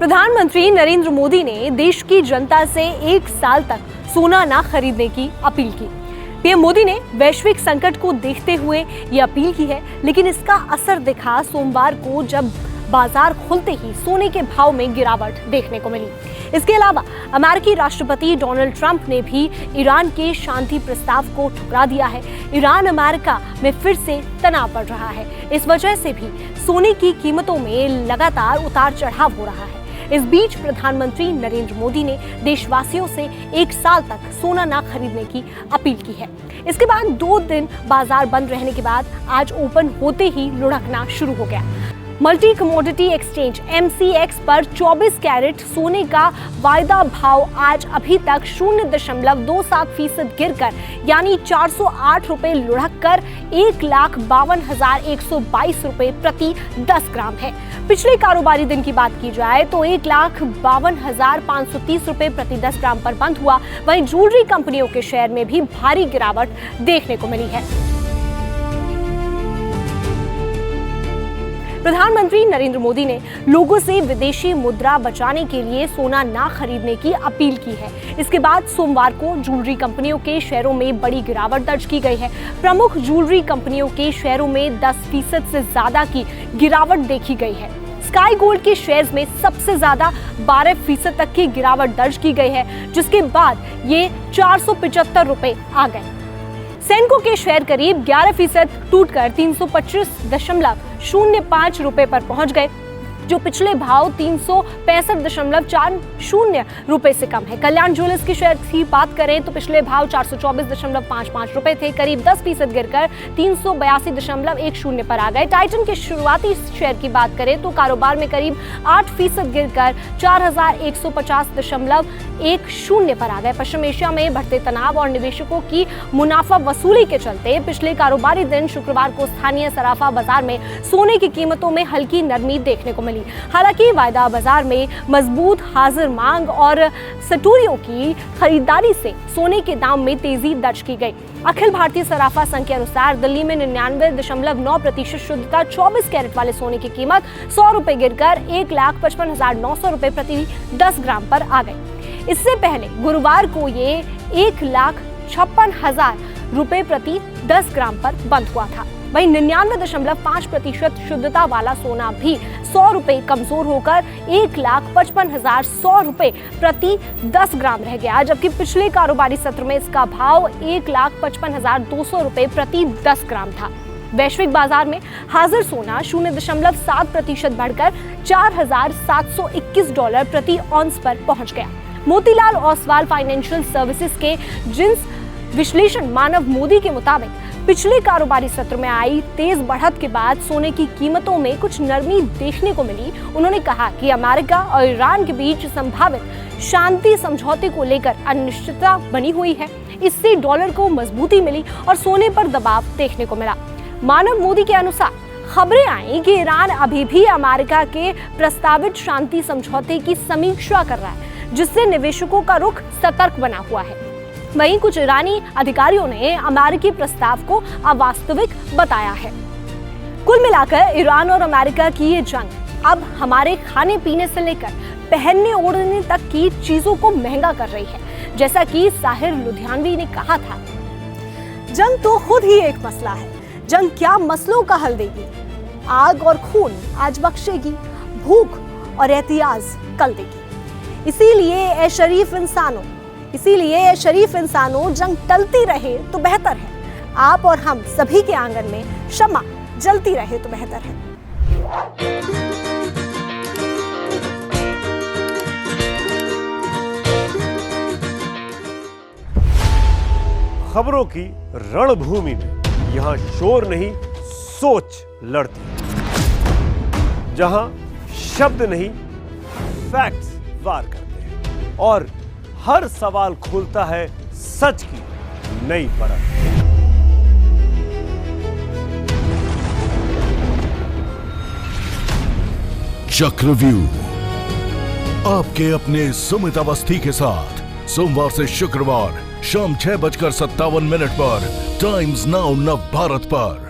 प्रधानमंत्री नरेंद्र मोदी ने देश की जनता से 1 साल तक सोना ना खरीदने की अपील की। पीएम मोदी ने वैश्विक संकट को देखते हुए ये अपील की है, लेकिन इसका असर दिखा सोमवार को जब बाजार खुलते ही सोने के भाव में गिरावट देखने को मिली। इसके अलावा अमेरिकी राष्ट्रपति डोनाल्ड ट्रंप ने भी ईरान के शांति प्रस्ताव को ठुकरा दिया है। ईरान अमेरिका में फिर से तनाव बढ़ रहा है। इस वजह से भी सोने की कीमतों में लगातार उतार चढ़ाव हो रहा है। इस बीच प्रधानमंत्री नरेंद्र मोदी ने देशवासियों से 1 साल तक सोना ना खरीदने की अपील की है। इसके बाद 2 दिन बाजार बंद रहने के बाद आज ओपन होते ही लुढ़कना शुरू हो गया। मल्टी कमोडिटी एक्सचेंज MCX पर 24 कैरेट सोने का वायदा भाव आज अभी तक 0.27% गिरकर यानी 408 रुपए लुढ़ककर 1,52,122 रुपए प्रति 10 ग्राम है। पिछले कारोबारी दिन की बात की जाए तो 1,52,530 रुपए प्रति 10 ग्राम पर बंद हुआ। वहीं ज्वेलरी कंपनियों के शेयर में भी भारी गिरावट देखने को मिली है। प्रधानमंत्री नरेंद्र मोदी ने लोगों से विदेशी मुद्रा बचाने के लिए सोना ना खरीदने की अपील की है। इसके बाद सोमवार को ज्वेलरी कंपनियों के शेयरों में बड़ी गिरावट दर्ज की गई है। प्रमुख ज्वेलरी कंपनियों के शेयरों में 10% से ज्यादा की गिरावट देखी गई है। स्काई गोल्ड के शेयर्स में सबसे ज्यादा 12% तक की गिरावट दर्ज की गई है, जिसके बाद ये 475 रुपए आ गए। सेनको के शेयर करीब 11% टूटकर 325.05 रुपए पर पहुंच गए, जो पिछले भाव 365.40 रुपए से कम है। कल्याण ज्वेलर्स की शेयर की बात करें तो पिछले भाव 424.55 रुपए थे, करीब 10% गिरकर 382.10 पर आ गए। टाइटन के शुरुआती शेयर की बात करें तो कारोबार में करीब 8% गिरकर 4,150.10 पर आ गए। पश्चिम एशिया में बढ़ते तनाव और निवेशकों की मुनाफा वसूली के चलते पिछले कारोबारी दिन शुक्रवार को स्थानीय सराफा बाजार में सोने की कीमतों में हल्की नरमी देखने को मिली। हालांकि वायदा बाजार में मजबूत हाजिर मांग और सटोरियों की खरीदारी से सोने के दाम में तेजी दर्ज की गई। अखिल भारतीय सराफा संघ के अनुसार दिल्ली में 99.9% शुद्धता 24 कैरेट वाले सोने की कीमत 100 रुपए गिरकर 1,55,900 रुपए प्रति 10 ग्राम पर आ गई। इससे पहले गुरुवार को ये 1,56,000 रुपए प्रति 10 ग्राम पर बंद हुआ था। वहीं 99.5% शुद्धता वाला सोना भी 100 रुपए कमजोर होकर 1,55,100 रुपए प्रति 10 ग्राम रह गया, जबकि पिछले कारोबारी सत्र में इसका भाव 1,55,200 रुपए प्रति 10 ग्राम था। वैश्विक बाजार में हाजिर सोना 0.7% बढ़कर $4,721 प्रति ऑन्स पर पहुंच गया। मोतीलाल ओसवाल फाइनेंशियल सर्विसेज के जिन्स विश्लेषण मानव मोदी के मुताबिक पिछले कारोबारी सत्र में आई तेज बढ़त के बाद सोने की कीमतों में कुछ नरमी देखने को मिली। उन्होंने कहा कि अमेरिका और ईरान के बीच संभावित शांति समझौते को लेकर अनिश्चितता बनी हुई है। इससे डॉलर को मजबूती मिली और सोने पर दबाव देखने को मिला। मानव मोदी के अनुसार खबरें आई कि ईरान अभी भी अमेरिका के प्रस्तावित शांति समझौते की समीक्षा कर रहा है, जिससे निवेशकों का रुख सतर्क बना हुआ है। वहीं कुछ ईरानी अधिकारियों ने अमेरिकी प्रस्ताव को अवास्तविक बताया है। कुल मिलाकर ईरान और अमेरिका की ये जंग अब हमारे खाने पीने से लेकर पहनने ओढ़ने तक की चीजों को महंगा कर रही है। जैसा कि साहिर लुधियानवी ने कहा था, जंग तो खुद ही एक मसला है। जंग क्या मसलों का हल देगी? आग और खून आज बख्शेगी, भूख और एहतियाज कल देगी। इसीलिए ए शरीफ इंसानों जंग टलती रहे तो बेहतर है। आप और हम सभी के आंगन में शम्मा जलती रहे तो बेहतर है। खबरों की रणभूमि में यहाँ शोर नहीं सोच लड़ती, जहां शब्द नहीं फैक्ट्स वार करते हैं और हर सवाल खोलता है सच की नई परत। चक्रव्यूह आपके अपने सुमित अवस्थी के साथ सोमवार से शुक्रवार शाम 6:57 पर टाइम्स नाउ नव भारत पर।